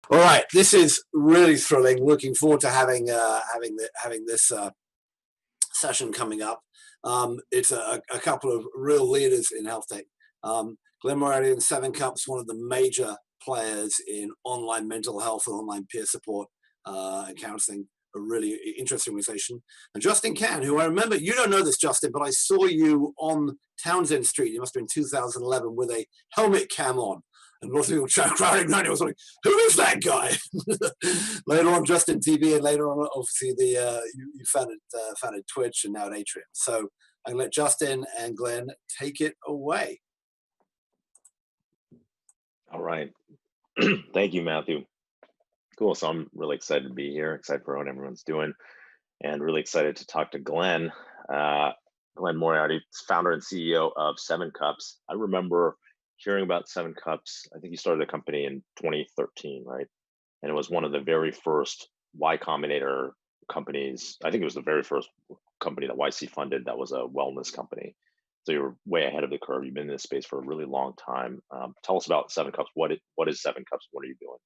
All right, this is really thrilling. Looking forward to having this session coming up. It's a couple of real leaders in health tech. Glenn Moretti and Seven Cups, one of the major players in online mental health and online peer support and counseling. A really interesting organization. And Justin Can, who I remember, you don't know this, Justin, but I saw you on Townsend Street. It must have been 2011 with a helmet cam on. And lots of people crowding around. I was like, "Who is that guy?" Later on, Justin TV, and later on, obviously, you founded Twitch and now at Atrium. So I can let Justin and Glenn take it away. All right. Thank you, Matthew. Cool. So I'm really excited to be here, excited for what everyone's doing, and really excited to talk to Glenn. Uh, Glenn Moriarty, founder and CEO of Seven Cups. I remember hearing about Seven Cups. I think you started the company in 2013, right? And it was one of the very first Y Combinator companies. I think it was the very first company that YC funded that was a wellness company. So you're way ahead of the curve. You've been in this space for a really long time. Tell us about Seven Cups. What is Seven Cups? What are you doing?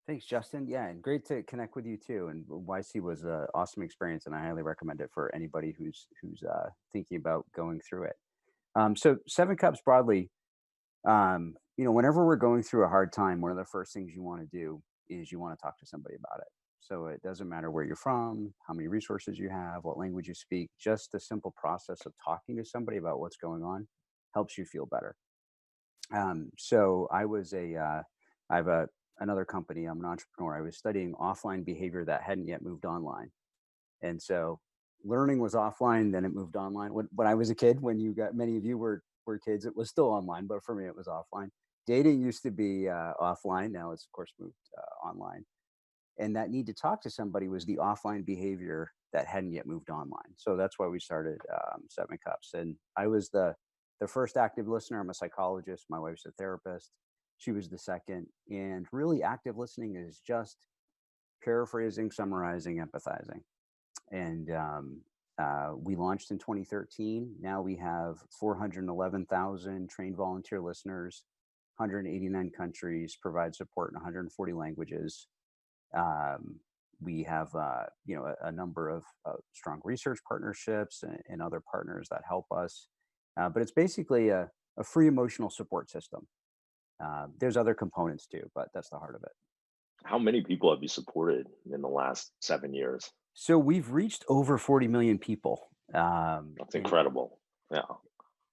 Thanks, Justin. Yeah, and great to connect with you too. And YC was an awesome experience, and I highly recommend it for anybody who's thinking about going through it. So Seven Cups broadly, whenever we're going through a hard time, one of the first things you want to do is you want to talk to somebody about it. So it doesn't matter where you're from, how many resources you have, what language you speak. Just the simple process of talking to somebody about what's going on helps you feel better. So I have another company. I'm an entrepreneur. I was studying offline behavior that hadn't yet moved online. And so learning was offline, then it moved online. When I was a kid, when many of you were kids, it was still online, but for me, it was offline. Dating used to be offline. Now it's of course moved online. And that need to talk to somebody was the offline behavior that hadn't yet moved online. So that's why we started Seven Cups. And I was the first active listener. I'm a psychologist. My wife's a therapist. She was the second. And really, active listening is just paraphrasing, summarizing, empathizing. And we launched in 2013. Now we have 411,000 trained volunteer listeners, 189 countries, provide support in 140 languages. We have a number of strong research partnerships and other partners that help us. But it's basically a free emotional support system. There's other components too, but that's the heart of it. How many people have you supported in the last 7 years? So we've reached over 40 million people. That's incredible. Yeah.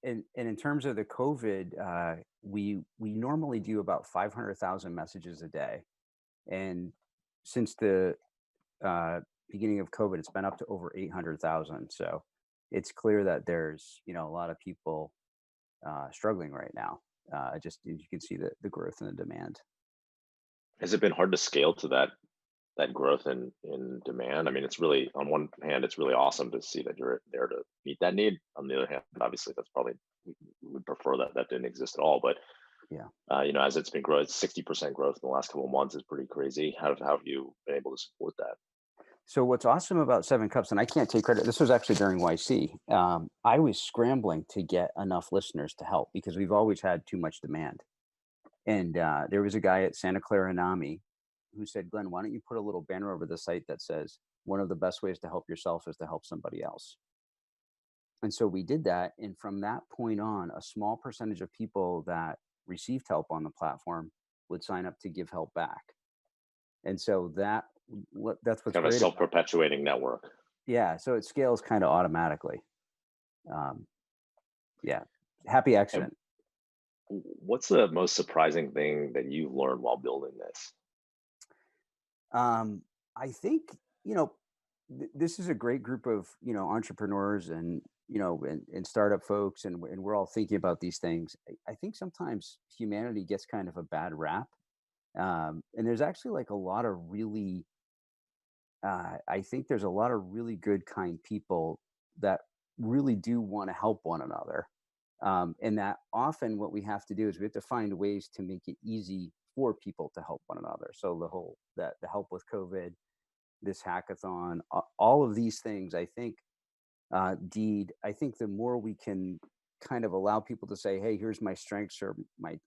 And in terms of the COVID, we normally do about 500,000 messages a day, and since the beginning of COVID, it's been up to over 800,000. So it's clear that there's a lot of people struggling right now. Just you can see the growth in the demand. Has it been hard to scale to that growth in demand? I mean, it's really, on one hand, it's really awesome to see that you're there to meet that need. On the other hand, obviously, that's probably we would prefer that didn't exist at all. But Yeah. as it's been growing, 60% growth in the last couple of months is pretty crazy. How have you been able to support that? So what's awesome about Seven Cups, and I can't take credit, this was actually during YC. I was scrambling to get enough listeners to help because we've always had too much demand. And there was a guy at Santa Clara NAMI who said, Glenn, why don't you put a little banner over the site that says, one of the best ways to help yourself is to help somebody else. And so we did that. And from that point on, a small percentage of people that received help on the platform would sign up to give help back. And so that's what's Kind of a great. self-perpetuating network. Yeah. So it scales kind of automatically. Yeah. Happy accident. And what's the most surprising thing that you learned while building this? I think, this is a great group of, entrepreneurs and startup folks, and we're all thinking about these things. I think sometimes humanity gets kind of a bad rap. And there's actually like a lot of really, I think there's a lot of really good, kind people that really do want to help one another. And that often what we have to do is we have to find ways to make it easy for people to help one another. So the help with COVID, this hackathon, all of these things, I think, Deed, I think the more we can kind of allow people to say, hey, here's my strengths or my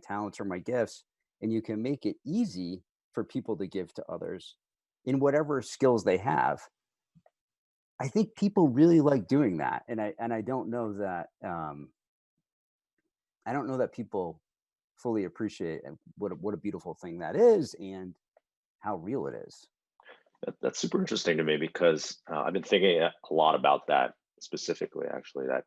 talents or my gifts, and you can make it easy, for people to give to others in whatever skills they have. I think people really like doing that, and I don't know that people fully appreciate what a beautiful thing that is and how real it is. That's super interesting to me because I've been thinking a lot about that specifically, actually, that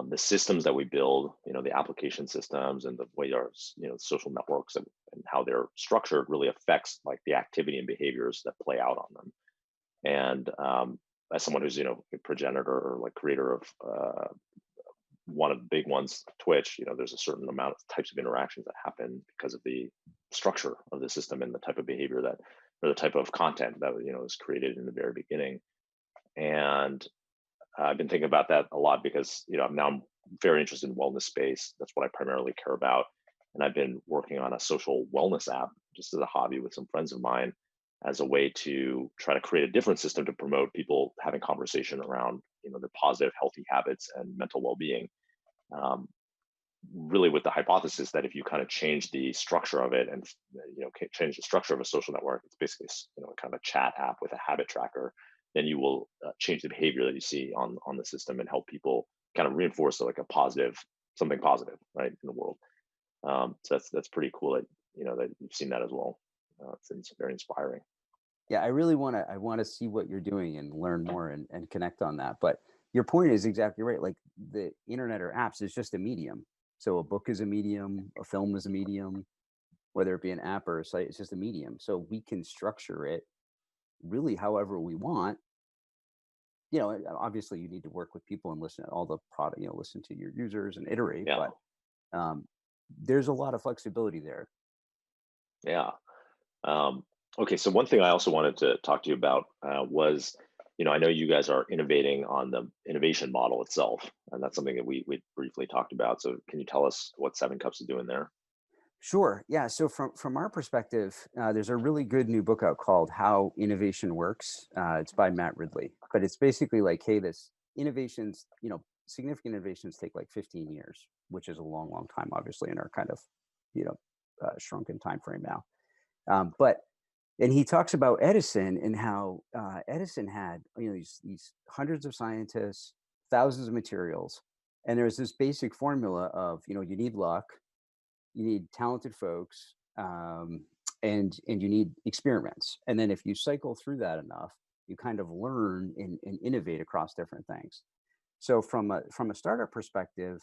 the systems that we build, the application systems and the way our, social networks and how they're structured really affects like the activity and behaviors that play out on them. And as someone who's, a progenitor or like creator of one of the big ones, Twitch, there's a certain amount of types of interactions that happen because of the structure of the system and the type of behavior that, or the type of content that, is created in the very beginning. And I've been thinking about that a lot because, I'm very interested in wellness space. That's what I primarily care about. And I've been working on a social wellness app just as a hobby with some friends of mine as a way to try to create a different system to promote people having conversation around, their positive, healthy habits and mental well-being. Really with the hypothesis that if you kind of change the structure of it and, change the structure of a social network, it's basically, kind of a chat app with a habit tracker, then you will change the behavior that you see on the system and help people kind of reinforce like something positive, right, in the world. So that's pretty cool that, that you've seen that as well. It's very inspiring. Yeah, I want to see what you're doing and learn more and connect on that. But your point is exactly right. Like the internet or apps is just a medium. So a book is a medium, a film is a medium, whether it be an app or a site, it's just a medium. So we can structure it really however we want. Obviously you need to work with people and listen to all the product, listen to your users and iterate, Yeah. but there's a lot of flexibility there. Yeah. Okay, so one thing I also wanted to talk to you about was, I know you guys are innovating on the innovation model itself, and that's something that we briefly talked about. So can you tell us what Seven Cups is doing there? Sure. Yeah. So from our perspective, there's a really good new book out called How Innovation Works. It's by Matt Ridley, but it's basically like, hey, this innovations, significant innovations take like 15 years, which is a long, long time, obviously, in our kind of, shrunken time frame now. And he talks about Edison and how Edison had, these hundreds of scientists, thousands of materials, and there's this basic formula of, you need luck, you need talented folks, and you need experiments. And then if you cycle through that enough, you kind of learn and innovate across different things. So from a startup perspective,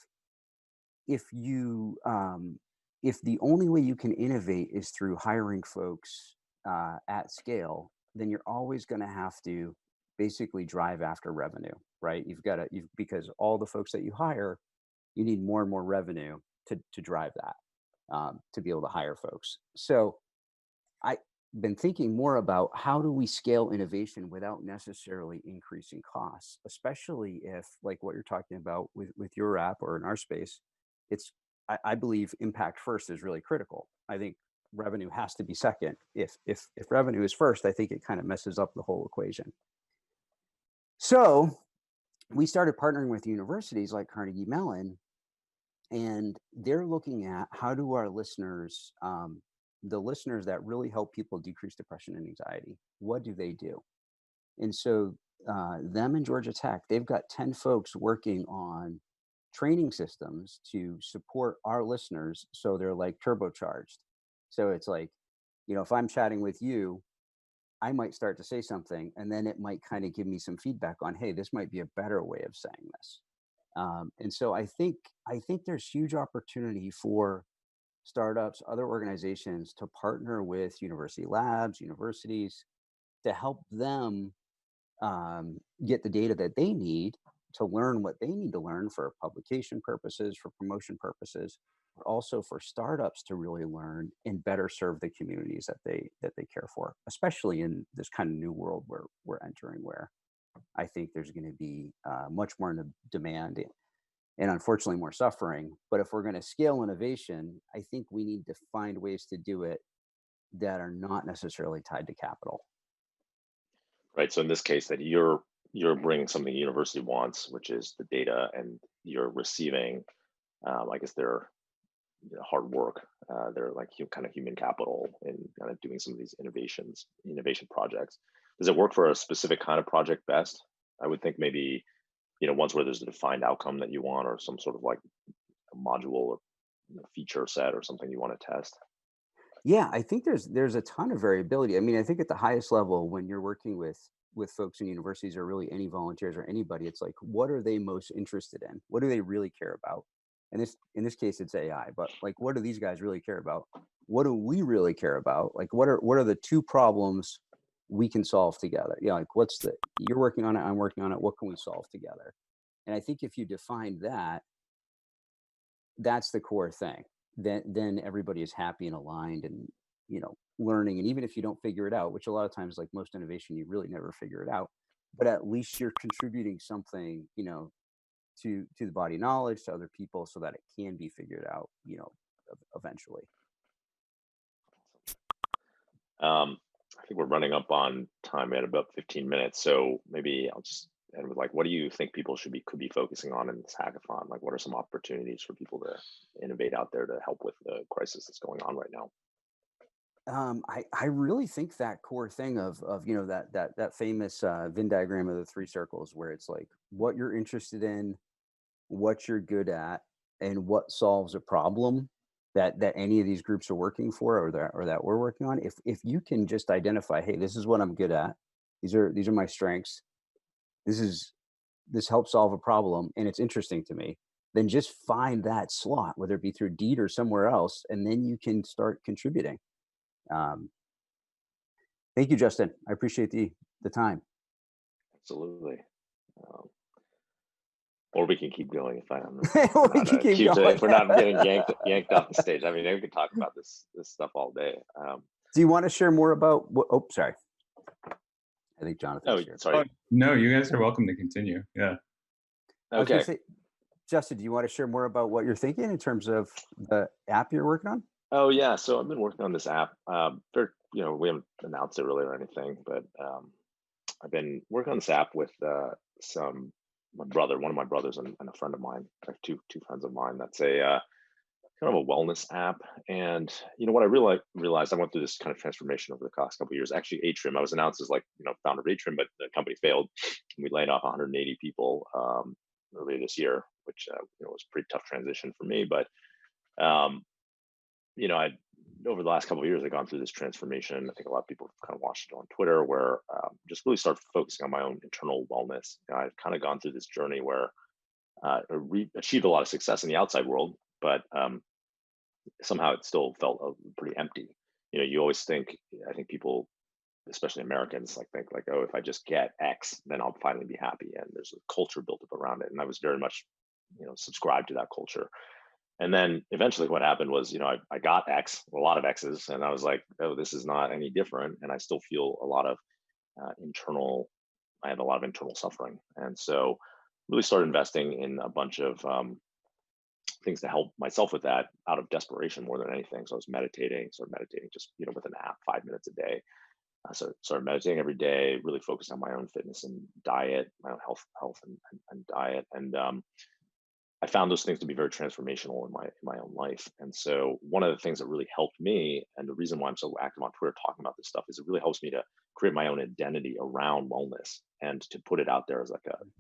if the only way you can innovate is through hiring folks at scale, then you're always going to have to basically drive after revenue, right? Because all the folks that you hire, you need more and more revenue to drive that, to be able to hire folks. So I've been thinking more about how do we scale innovation without necessarily increasing costs, especially if, like what you're talking about with your app or in our space, I believe impact first is really critical. I think revenue has to be second. If revenue is first, I think it kind of messes up the whole equation. So we started partnering with universities like Carnegie Mellon, and they're looking at how do our listeners, the listeners that really help people decrease depression and anxiety, what do they do? And so them and Georgia Tech, they've got 10 folks working on training systems to support our listeners, so they're like turbocharged. So it's like, if I'm chatting with you, I might start to say something, and then it might kind of give me some feedback on, hey, this might be a better way of saying this. And so I think there's huge opportunity for startups, other organizations to partner with university labs, universities, to help them get the data that they need to learn what they need to learn for publication purposes, for promotion purposes, but also for startups to really learn and better serve the communities that they care for, especially in this kind of new world where we're entering, where I think there's going to be much more demand and unfortunately more suffering. But if we're going to scale innovation, I think we need to find ways to do it that are not necessarily tied to capital. Right. So in this case, that you're bringing something the university wants, which is the data, and you're receiving, I guess, their hard work. They're like kind of human capital in kind of doing some of these innovation projects. Does it work for a specific kind of project best? I would think maybe, ones where there's a defined outcome that you want, or some sort of like a module or feature set or something you want to test. Yeah, I think there's a ton of variability. I mean, I think at the highest level, when you're working with folks in universities, or really any volunteers or anybody, it's like, what are they most interested in? What do they really care about? And in this case, it's AI. But like, what do these guys really care about? What do we really care about? Like, what are the two problems we can solve together? Like, you're working on it, I'm working on it. What can we solve together? And I think if you define that, that's the core thing. Then everybody is happy and aligned, and learning. And even if you don't figure it out, which a lot of times, like most innovation, you really never figure it out, but at least you're contributing something, to the body of knowledge, to other people, so that it can be figured out, eventually. I think we're running up on time at about 15 minutes. So maybe I'll just end with like, what do you think people could be focusing on in this hackathon? Like, what are some opportunities for people to innovate out there to help with the crisis that's going on right now? I really think that core thing of that famous Venn diagram of the three circles, where it's like what you're interested in, what you're good at, and what solves a problem that any of these groups are working for, or that we're working on. If you can just identify, hey, this is what I'm good at, these are my strengths, this helps solve a problem, and it's interesting to me, then just find that slot, whether it be through Deed or somewhere else, and then you can start contributing. um, Thank you, Justin. I appreciate the time. Absolutely. Um, or we can keep going if I don't know. We can keep going. If we're not getting yanked off the stage. I mean, we could talk about this stuff all day. Do you want to share more about what? Oh, sorry. I think Jonathan's here. Sorry. Oh, no, you guys are welcome to continue. Yeah. I was gonna Okay. say, Justin, do you want to share more about what you're thinking in terms of the app you're working on? Oh yeah. So I've been working on this app. We haven't announced it really or anything, but I've been working on this app with one of my brothers, and a friend of mine, like two friends of mine. That's a kind of a wellness app. And what I realized, I went through this kind of transformation over the past couple of years. Actually, Atrium, I was announced as like founder of Atrium, but the company failed. And we laid off 180 people earlier this year, which was a pretty tough transition for me. But I over the last couple of years, I've gone through this transformation. I think a lot of people have kind of watched it on Twitter, where just really started focusing on my own internal wellness. I've kind of gone through this journey where I achieved a lot of success in the outside world, but somehow it still felt pretty empty. You always think, I think people, especially Americans, think like, oh, if I just get X, then I'll finally be happy. And there's a culture built up around it. And I was very much, subscribed to that culture. And then eventually what happened was, I got X, a lot of X's, and I was like, oh, this is not any different. And I still feel a lot of I have a lot of internal suffering. And so really started investing in a bunch of things to help myself with that out of desperation more than anything. So I was started meditating just, with an app, 5 minutes a day. So started meditating every day, really focused on my own fitness and diet, my own health and diet. And I found those things to be very transformational in my own life. And so one of the things that really helped me, and the reason why I'm so active on Twitter talking about this stuff, is it really helps me to create my own identity around wellness and to put it out there as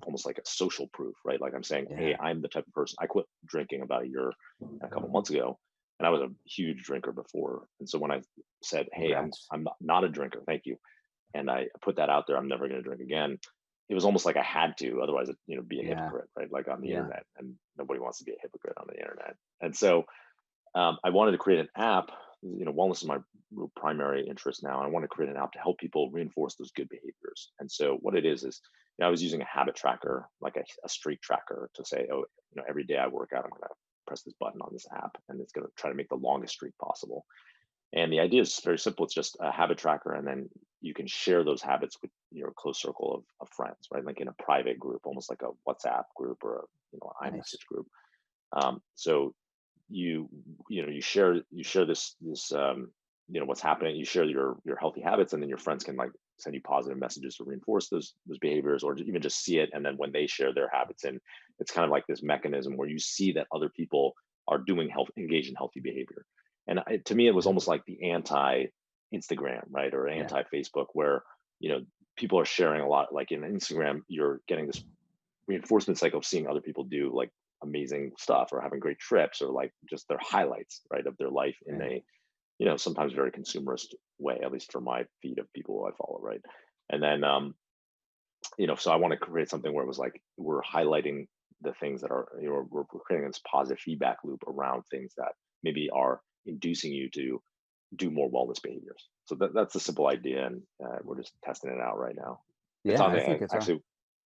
almost like a social proof, right? Like I'm saying, Yeah. hey, I'm the type of person. I quit drinking about a couple months ago, and I was a huge drinker before. And so when I said, hey, Congrats. I'm not a drinker, thank you, and I put that out there, I'm never going to drink again. It was almost like I had to, otherwise, be a Yeah. hypocrite, right? Like on the Yeah. internet, and nobody wants to be a hypocrite on the internet. And so I wanted to create an app. Wellness is my real primary interest now. I want to create an app to help people reinforce those good behaviors. And so what it is I was using a habit tracker, like a streak tracker, to say, oh, every day I work out, I'm going to press this button on this app, and it's going to try to make the longest streak possible. And the idea is very simple. It's just a habit tracker, and then you can share those habits with your close circle of friends, right? Like in a private group, almost like a WhatsApp group or an Nice. iMessage group. So you share this what's happening. You share your healthy habits, and then your friends can send you positive messages to reinforce those behaviors, or even just see it. And then when they share their habits, and it's kind of like this mechanism where you see that other people are doing engaged in healthy behavior. And to me, it was almost like the anti Instagram, right, or Yeah. anti Facebook, where people are sharing a lot. Like in Instagram, you're getting this reinforcement cycle of seeing other people do like amazing stuff or having great trips or like just their highlights, right, of their life in Right. a sometimes very consumerist way, at least for my feed of people who I follow, right? And then so I want to create something where it was like we're highlighting the things that are we're creating this positive feedback loop around things that maybe are inducing you to do more wellness behaviors. So that's the simple idea, and we're just testing it out right now. It's Yeah, on I the think it's actually,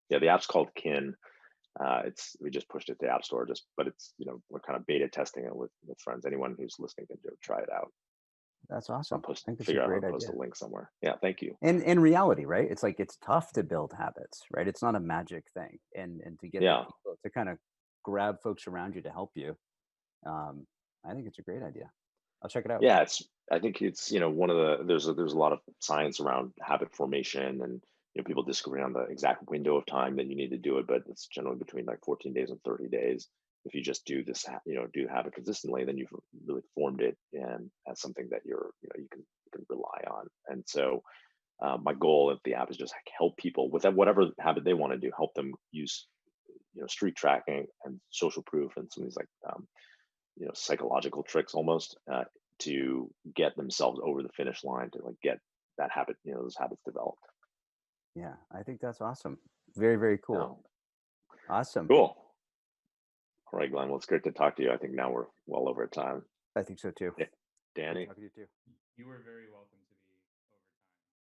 yeah, the app's called Kin. We just pushed it to the App Store, but it's we're kind of beta testing it with friends. Anyone who's listening can try it out. that's I'll awesome. I think it's a figure out how great to post idea. a link somewhere. Yeah, thank you. And in reality, right? It's like it's tough to build habits, right? It's not a magic thing, and to get the Yeah, people to kind of grab folks around you to help you. I think it's a great idea. I'll check it out. yeah. I think it's one of the there's a lot of science around habit formation, and people disagree on the exact window of time that you need to do it, but it's generally between like 14 days and 30 days. If you just do this, do the habit consistently, then you've really formed it and as something that you can rely on. And so my goal of the app is just like help people with whatever habit they want to do, help them use streak tracking and social proof and some of these like psychological tricks almost to get themselves over the finish line to like get that habit, those habits developed. Yeah, I think that's awesome. Very, very Yeah. cool. Awesome. Cool. All right, Glenn. Well, it's great to talk to you. I think now we're well over time. I think so too. Yeah. Good Danny. talking to you too. You were very welcome.